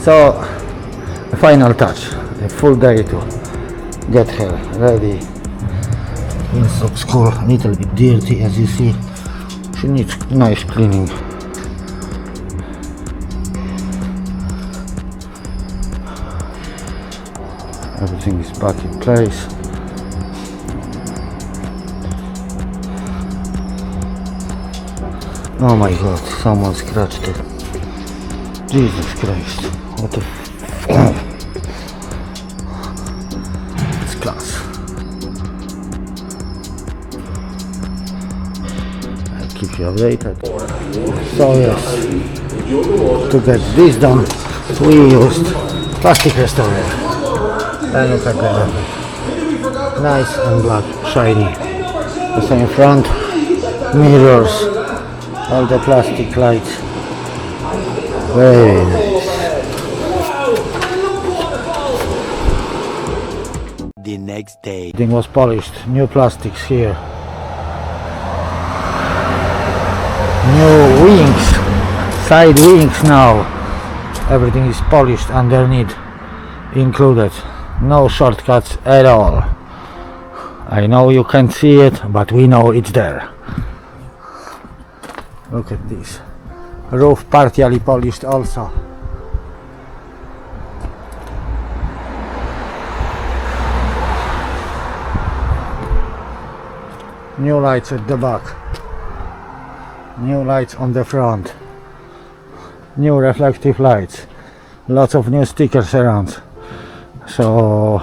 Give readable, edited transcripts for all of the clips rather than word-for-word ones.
So, a final touch, a full day to get her ready. Inside school, a little bit dirty as you see. She needs nice cleaning. Everything is back in place. Oh my god, someone scratched it. Jesus Christ, what the f... It's Claas. I'll keep you updated. So yes, to get this done, we used plastic restorer. And look at that. Nice and black, shiny. The same front, mirrors, all the plastic lights. Very nice. The next day. Everything was polished, new plastics here. New wings, side wings now. Everything is polished underneath, included. No shortcuts at all. I know you can't see it, but we know it's there. Look at this. Roof partially polished also. New lights at the back. New lights on the front. New reflective lights. Lots of new stickers around. So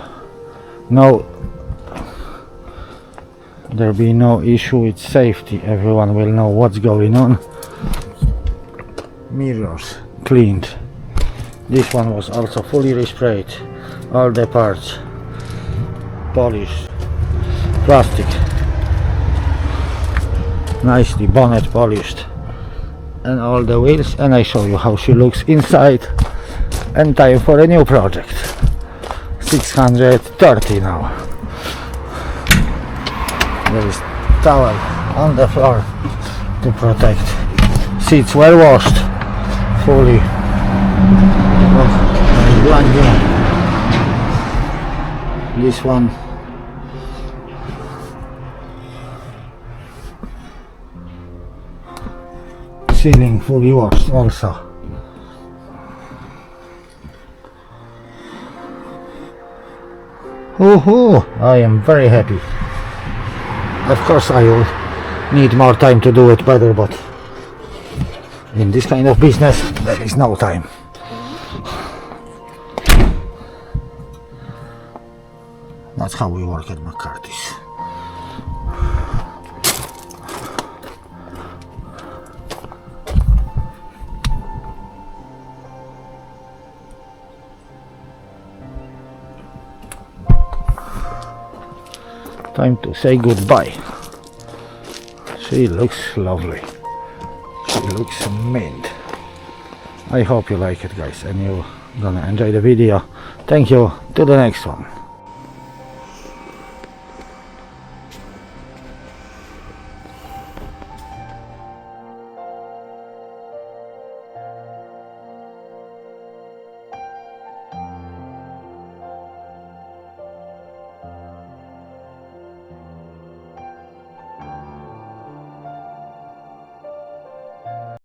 there'll be no issue with safety. Everyone will know what's going on. Mirrors cleaned. This one was also fully resprayed. All the parts polished. Plastic nicely, bonnet polished, and all the wheels. And I show you how she looks inside. And time for a new project. 630 now. There is towel on the floor to protect. Seats were washed fully. This one. Ceiling fully washed also. I am very happy. Of course I will need more time to do it better, but in this kind of business there is no time. That's how we work at McCarthy's. Time to say goodbye. She looks lovely. She looks mint. I hope you like it, guys, and you're gonna enjoy the video. Thank you. To the next one.